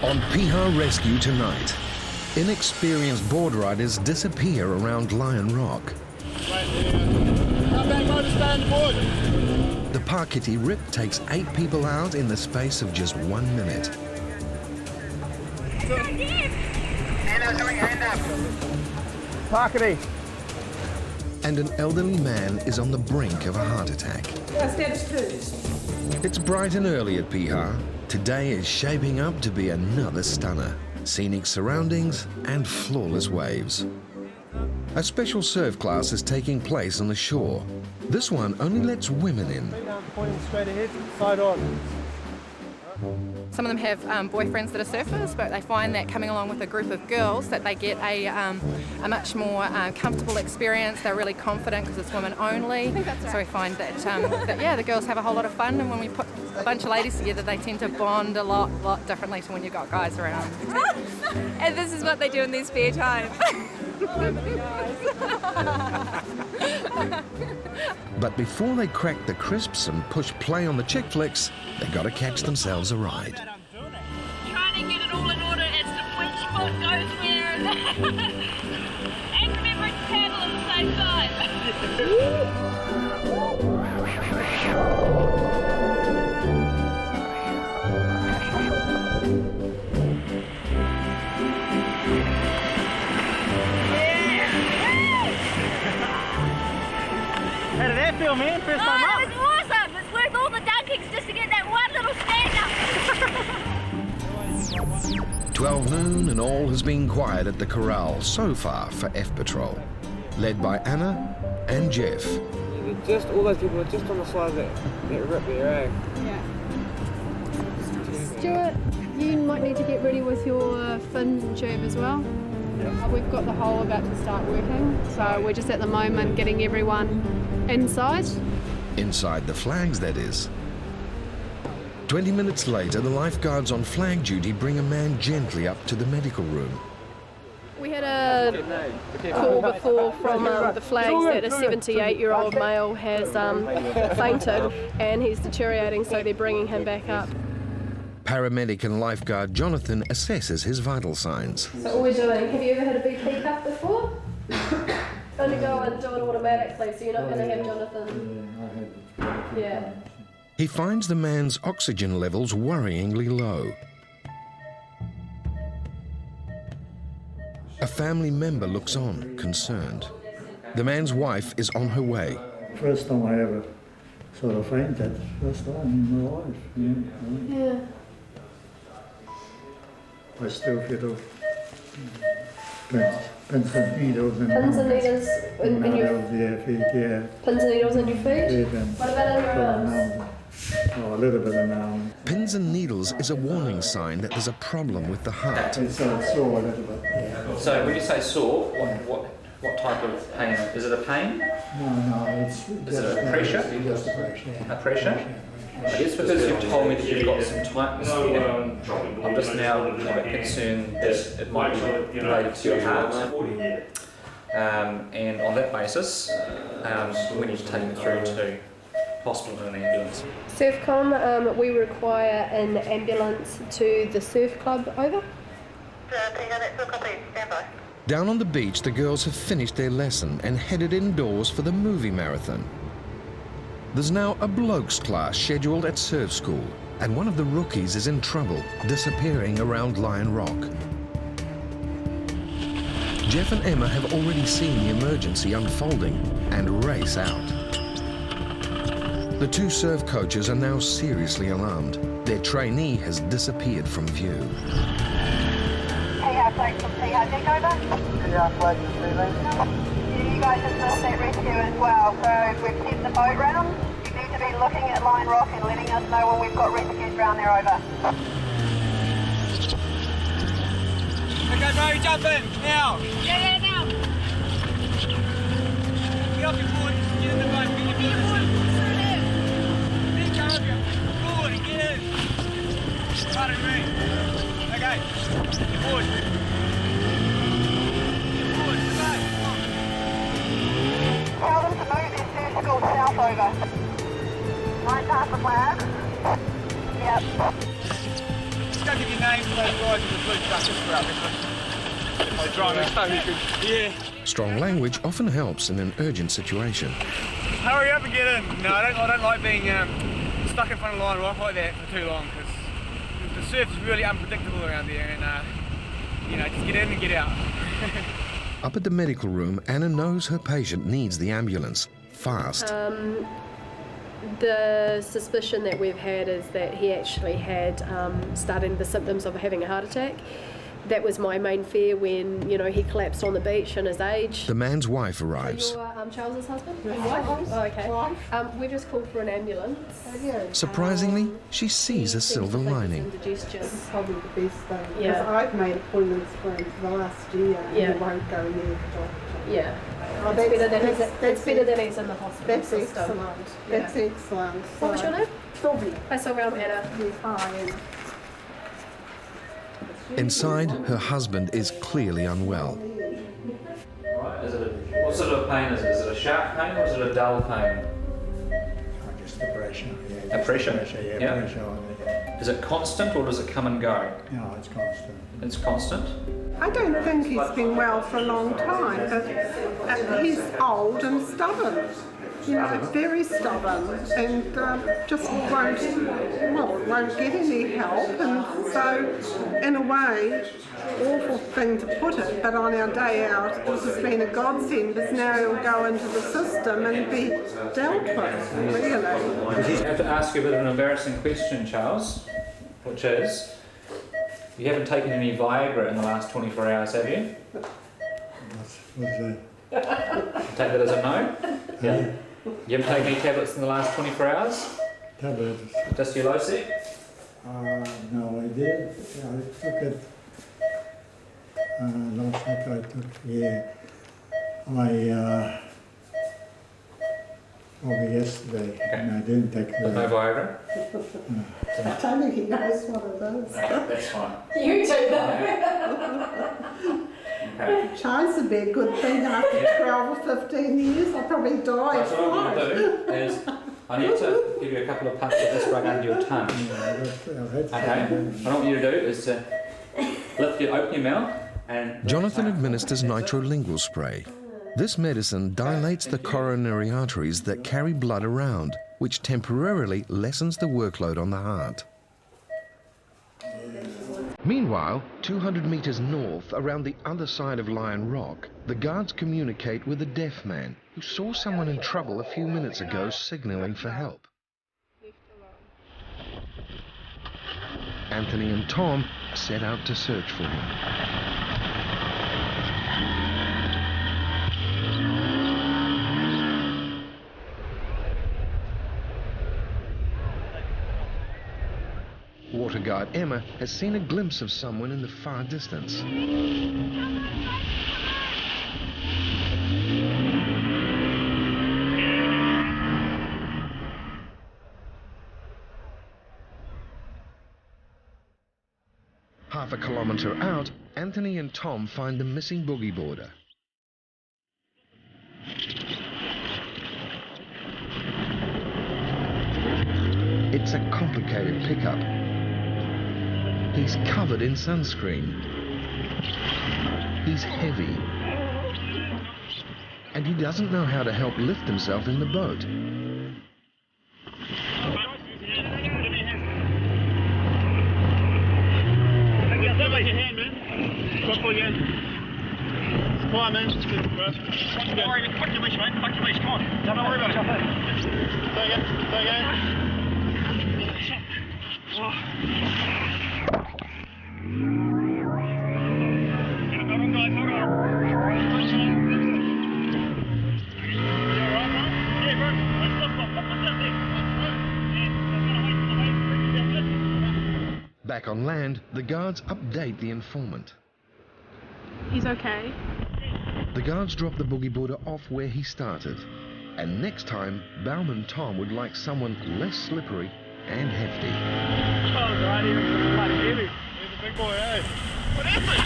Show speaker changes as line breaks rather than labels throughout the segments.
On Piha Rescue tonight, inexperienced board riders disappear around Lion Rock. The Pakiti rip takes 8 people out in the space of just 1 minute.
Pakiti.
And an elderly man is on the brink of a heart attack. It's bright and early at Piha. Today is shaping up to be another stunner. Scenic surroundings and flawless waves. A special surf class is taking place on the shore. This one only lets women in.
Pointing straight ahead, side on.
Some of them have boyfriends that are surfers, but they find that coming along with a group of girls that they get a much more comfortable experience. They're really confident because it's women only. So we find that, the girls have a whole lot of fun, and when we put a bunch of ladies together, they tend to bond a lot differently to when you've got guys around.
And this is what they do in their spare time.
But before they crack the crisps and push play on the chick flicks, they gotta catch themselves a ride.
Trying to get it all in order as to which foot goes where and remembering to paddle at the same time.
How did that feel, man? First time up?
It was awesome. It's worth all the dunkings just to get that one little stand up.
12 noon and all has been quiet at the corral so far for F Patrol, led by Anna and Jeff.
Just all those people are just on the side that rip there, eh?
Yeah. Stuart, you might need to get ready with your fins and tube as well. Yeah. We've got the hole about to start working, so we're just at the moment getting everyone inside.
Inside the flags, that is. 20 minutes later, the lifeguards on flag duty bring a man gently up to the medical room.
We had a call before from the flags that a 78-year-old male has fainted and he's deteriorating, so they're bringing him back up.
Paramedic and lifeguard Jonathan assesses his vital signs.
So all we're doing, have you ever had a BP cuff before? Only go and do it automatically, so you're not going to have Jonathan. Yeah.
He finds the man's oxygen levels worryingly low. A family member looks on, concerned. The man's wife is on her way.
First time I ever sort of fainted, first time in my life.
Yeah.
I still feel pins and needles in
Pins and needles in your
feet, yeah.
Pins and needles in your feet? What about in your arms?
Oh, a little bit in the arm.
Pins and needles is a warning sign that there's a problem with the heart.
It's sore a little bit. Yeah.
So when you say sore, what type of pain? Is it a pain?
No, it's...
Is it a pressure?
Just a pressure.
A pressure? I guess because you've told me that you've got some tightness there, I'm just now a bit concerned that it might be related to your heart. And on that basis, we need to take it through to hospital in an ambulance.
Surfcom, we require an ambulance to the surf club, over.
Down on the beach, the girls have finished their lesson and headed indoors for the movie marathon. There's now a blokes class scheduled at surf school, and one of the rookies is in trouble, disappearing around Lion Rock. Jeff and Emma have already seen the emergency unfolding and race out. The 2 surf coaches are now seriously alarmed. Their trainee has disappeared from view.
Piha flag from Piha Beach, over.
Piha flag from Piha.
You guys just missed that rescue as well, so we've sent the boat round. You need to be looking at Lion Rock and letting us know when we've got rescues round there, over.
Okay, bro, jump in, now!
Yeah, now!
Get off your board, get in the boat, get your board. Then come up here, board and get in. Pardon me. Okay, get board. Get board, the boat, come on.
Tell them to move their surf school south, over. Line past the flag. Yep.
Go can't give you names of those guys in the blue truck just for out there. They drive so you could, yeah.
Strong language often helps in an urgent situation.
Hurry up and get in. No, I don't like being stuck in front of line rock like that for too long, because the surf is really unpredictable around there, and you know, just get in and get out.
Up at the medical room, Anna knows her patient needs the ambulance fast.
The suspicion that we've had is that he actually had started the symptoms of having a heart attack. That was my main fear when, you know, he collapsed on the beach in his age.
The man's wife arrives.
So you're Charles's husband? Wife? Oh, okay. We just called for an ambulance.
Surprisingly, she sees a silver lining.
Indigestion.
Probably the best thing.
Yeah.
Because I've made appointments for him for the last year and he won't go near the doctor.
Yeah.
Oh,
That's better than he's in the hospital
That's
system.
excellent.
Yeah.
That's excellent.
What was your name?
Sylvia.
Hi, Sylvia. I'm Anna.
Yes, hi.
Inside, her husband is clearly unwell.
Right, what sort of pain is it? Is it a sharp pain or is it a dull pain?
Just the pressure.
A pressure?
Pressure,
Yeah.
pressure on it.
Is it constant or does it come and go?
No, it's constant.
It's constant?
I don't think he's been well for a long time, but he's old and stubborn. You know, very stubborn, and just won't get any help. And so, in a way, awful thing to put it, but on our day out, this has been a godsend, because now he'll go into the system and be dealt with, really.
I have to ask you a bit of an embarrassing question, Charles, which is, you haven't taken any Viagra in the last 24 hours, have you?
What's that?
Take that as a no?
Yeah.
You haven't taken any tablets in the last 24 hours?
Tablets.
Just your low sec?
No, I did. I took it. Last week I took, over yesterday, and I didn't take
With no Viagra?
I don't think he knows what it is.
That's fine.
You do that.
Okay.
Tries to be a good thing after 12 or 15 years. I'll probably die.
So what I'm going to do is, I need to give you a couple of puffs of this right under your tongue. Okay? What I want you to do is to open your mouth and...
Jonathan administers nitrolingual spray. This medicine dilates the coronary arteries that carry blood around, which temporarily lessens the workload on the heart. Meanwhile, 200 meters north, around the other side of Lion Rock, the guards communicate with a deaf man who saw someone in trouble a few minutes ago signaling for help. Anthony and Tom set out to search for him. Water guard Emma has seen a glimpse of someone in the far distance. Half a kilometre out, Anthony and Tom find the missing boogie boarder. It's a complicated pickup. He's covered in sunscreen. He's heavy. And he doesn't know how to help lift himself in the boat.
Come on, man. Just get it first. Don't worry, fuck your leash, mate. Fuck your leash. Come on. Don't worry about it. Say again. Say again.
Back on land, the guards update the informant.
He's okay.
The guards drop the boogie boarder off where he started. And next time, Bowman Tom would like someone less slippery and hefty.
Oh, right here. It's bloody heavy. He's a big boy, eh? What happened?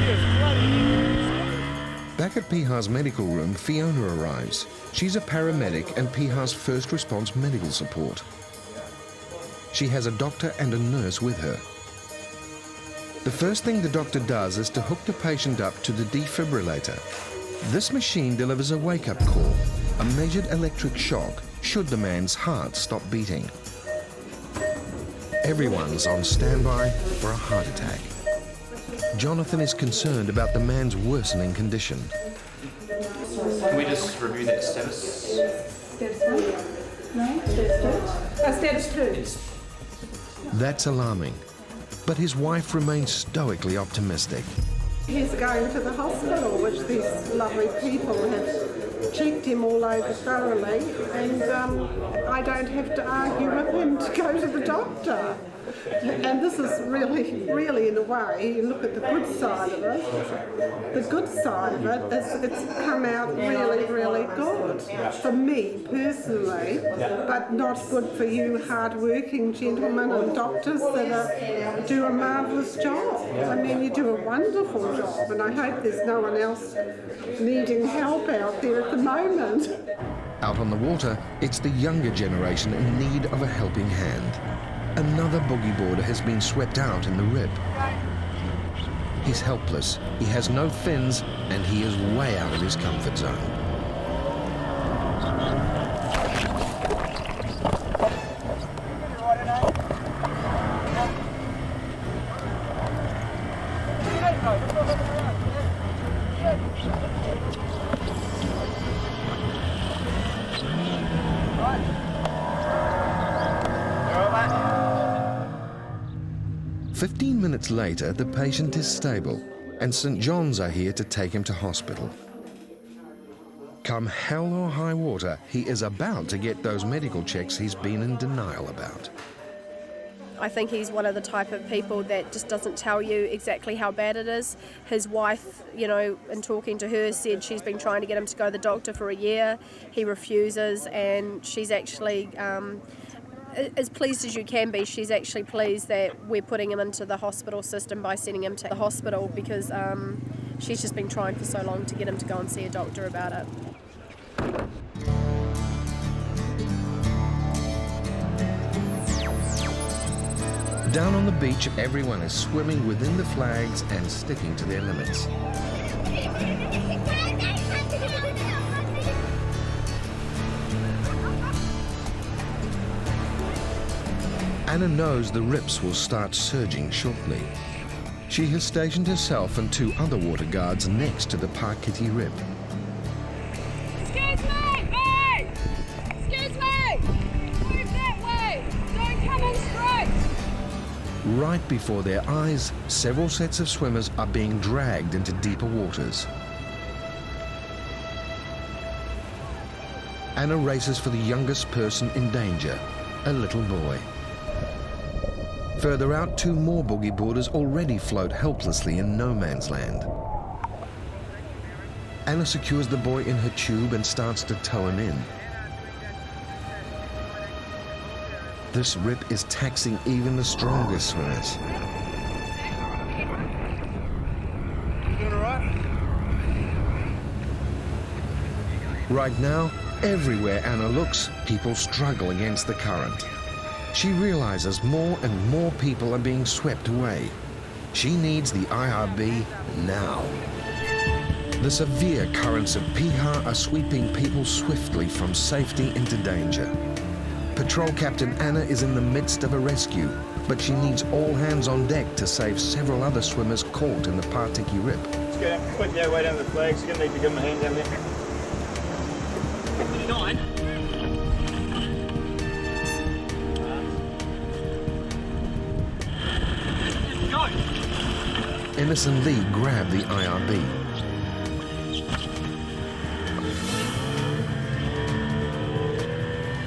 Yes, bloody.
Back at Piha's medical room, Fiona arrives. She's a paramedic and Piha's first response medical support. She has a doctor and a nurse with her. The first thing the doctor does is to hook the patient up to the defibrillator. This machine delivers a wake-up call, a measured electric shock should the man's heart stop beating. Everyone's on standby for a heart attack. Jonathan is concerned about the man's worsening condition.
Can we just review that status?
Status 1? No, status 2.
Status 2.
That's alarming, but his wife remains stoically optimistic.
He's going to the hospital, which these lovely people have checked him all over thoroughly, and I don't have to argue with him to go to the doctor. And this is really in a way, you look at the good side of it, the good side of it is it's come out really good for me personally, but not good for you hard-working gentlemen and doctors that do a marvellous job. I mean, you do a wonderful job, and I hope there's no one else needing help out there at the moment.
Out on the water, it's the younger generation in need of a helping hand. Another boogie boarder has been swept out in the rip. He's helpless, he has no fins, and he is way out of his comfort zone.
Right.
15 minutes later, the patient is stable, and St. John's are here to take him to hospital. Come hell or high water, he is about to get those medical checks he's been in denial about.
I think he's one of the type of people that just doesn't tell you exactly how bad it is. His wife, you know, in talking to her, said she's been trying to get him to go to the doctor for a year. He refuses, and she's actually as pleased as you can be. She's actually pleased that we're putting him into the hospital system by sending him to the hospital, because she's just been trying for so long to get him to go and see a doctor about it.
Down on the beach, everyone is swimming within the flags and sticking to their limits. Anna knows the rips will start surging shortly. She has stationed herself and 2 other water guards next to the Parkitty Rip.
Excuse me! Hey! Excuse me! Move that way! Don't come in straight!
Right before their eyes, several sets of swimmers are being dragged into deeper waters. Anna races for the youngest person in danger, a little boy. Further out, 2 more boogie boarders already float helplessly in no man's land. Anna secures the boy in her tube and starts to tow him in. This rip is taxing even the strongest swimmers.
You doing all right?
Right now, everywhere Anna looks, people struggle against the current. She realizes more and more people are being swept away. She needs the IRB now. The severe currents of Piha are sweeping people swiftly from safety into danger. Patrol Captain Anna is in the midst of a rescue, but she needs all hands on deck to save several other swimmers caught in the Parkitty Rip.
Let's go down, put your way down the flags. You're going to need to give them a hand down there. 29.
Ennis and Lee grab the IRB.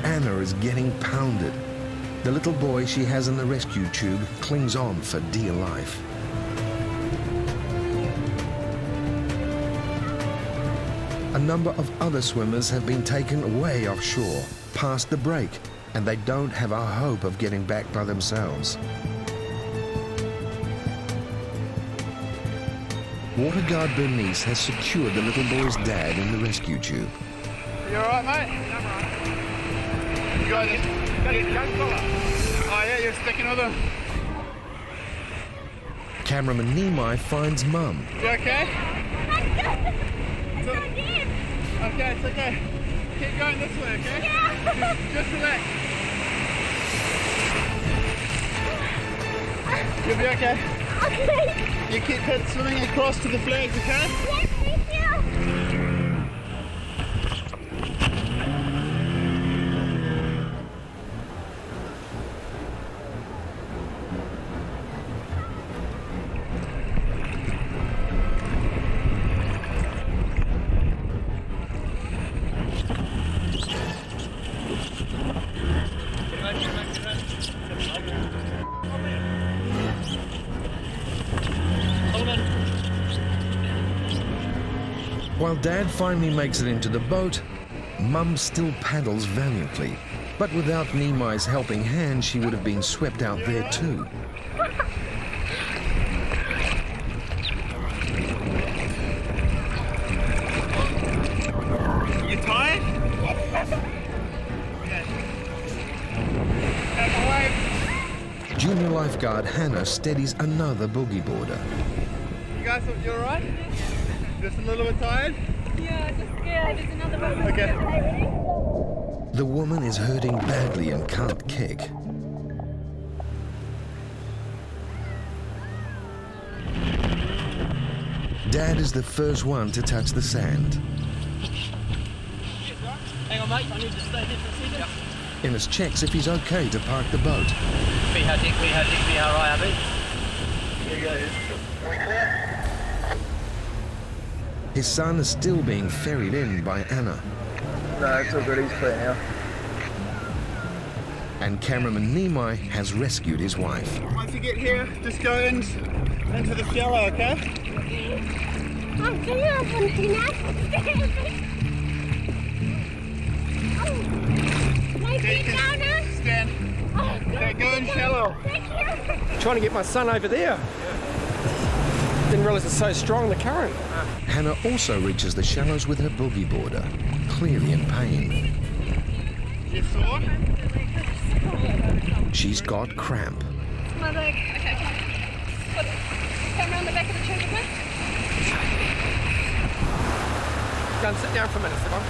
Anna is getting pounded. The little boy she has in the rescue tube clings on for dear life. A number of other swimmers have been taken way offshore, past the break, and they don't have a hope of getting back by themselves. Water guard Bernice has secured the little boy's dad in the rescue tube.
You all right, mate? You guys got his gun collar? Oh, yeah, you're sticking with him.
Cameraman Nimai finds Mum.
You okay? Okay, it's okay. Keep going this way, okay? Yeah. Just relax. You'll be okay. Okay. You keep swimming across to the flags, okay?
Yes, thank you.
While Dad finally makes it into the boat, Mum still paddles valiantly. But without Nimai's helping hand, she would have been swept out there too.
You tired?
Junior lifeguard Hannah steadies another boogie boarder.
You guys, you alright? Just a little bit tired?
Yeah, just scared. There's another one.
Okay.
The woman is hurting badly and can't kick. Dad is the first one to touch the sand.
Hang on, mate. I need to stay here for a second.
Innes checks if he's okay to park the boat.
Piha RIRB. Here you go.
His son is still being ferried in by Anna.
No, it's all good, he's clear now.
And cameraman Nimai has rescued his wife.
Once you get here, just go into the shallow, okay?
Oh, can you open Tina? My feet down now?
Stand. Okay, go in shallow.
Thank you.
Trying to get my son over there. Didn't realise it's so strong, the current.
Hannah also reaches the shallows with her boogie boarder, clearly in pain.
You sore?
She's got cramp.
My leg. Okay, come on. Put it. Come around the back of the chair, okay?
Go and sit down for a minute, Siobhan.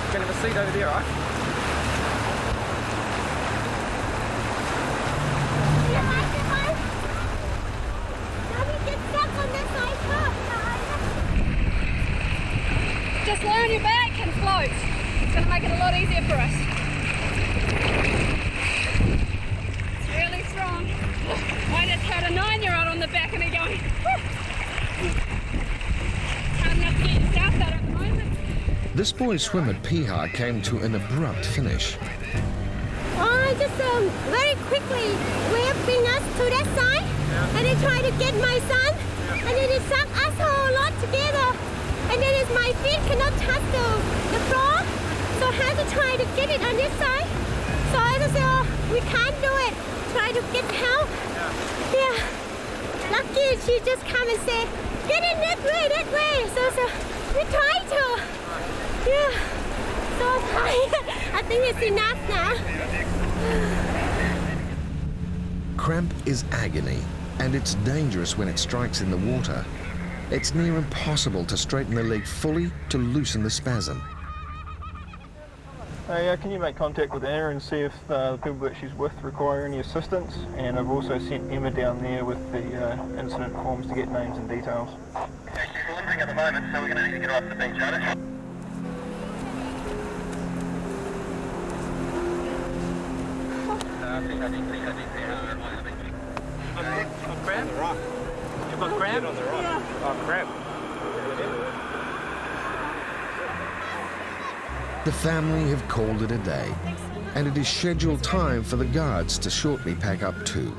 You can have a seat over there, right?
Do you like it, hon? Now we get stuck on this ice rock, guys. Just lay on your back and float. It's going to make it a lot easier for us. It's really strong. I just had a 9-year-old on the back and they're going, whew. Hard enough to get yourself out at the moment.
This boy's swim at Piha came to an abrupt finish.
I just very quickly whipping us to that side and then try to get my son and then it sucked us all lot together and then as my feet cannot touch the floor so I had to try to get it on this side. So I just said, oh, we can't do it. Try to get help. Yeah. Lucky she just come and say, get in that way. So we try to. Yeah. So tired. I think it's enough now.
Cramp is agony, and it's dangerous when it strikes in the water. It's near impossible to straighten the leg fully to loosen the spasm.
Hey, can you make contact with Anna and see if the people that she's with require any assistance? And I've also sent Emma down there with the incident forms to get names and details.
Okay, she's limping at the moment, so we're going to need to get her off the beach, aren't we?
Crab? You've got crab? Yeah.
Oh, crap.
The family have called it a day, and it is scheduled time for the guards to shortly pack up too.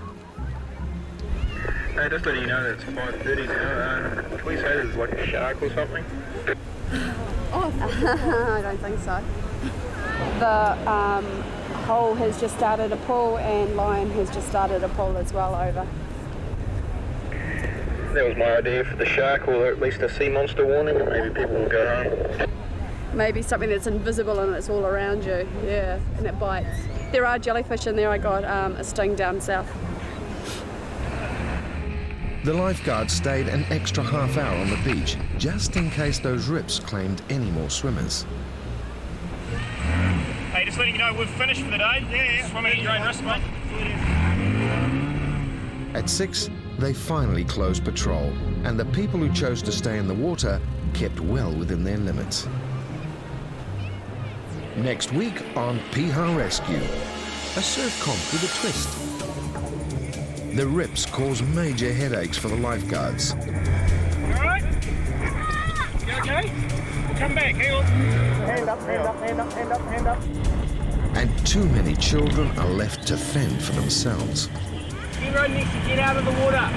Hey, just letting you know that it's 5:30 now. Can we say there's like a shark or something?
I don't think so. The hole has just started to pull and Lion has just started to pull as well over.
That was my idea for the shark, or at least a sea monster warning. Maybe people will go home.
Maybe something that's invisible and it's all around you, yeah, and it bites. There are jellyfish in there. I got a sting down south.
The lifeguards stayed an extra half hour on the beach, just in case those rips claimed any more swimmers.
Hey, just letting you know we've finished for the day. Yeah. Swimming at your own risk, mate.
At 6, they finally closed patrol, and the people who chose to stay in the water kept well within their limits. Next week on Piha Rescue, a surf comp with a twist. The rips cause major headaches for the lifeguards.
You alright? You okay? We'll come back, hang on. Hand up, hand up, hand up, hand up, hand up.
And too many children are left to fend for themselves.
Everyone needs to get out of the water.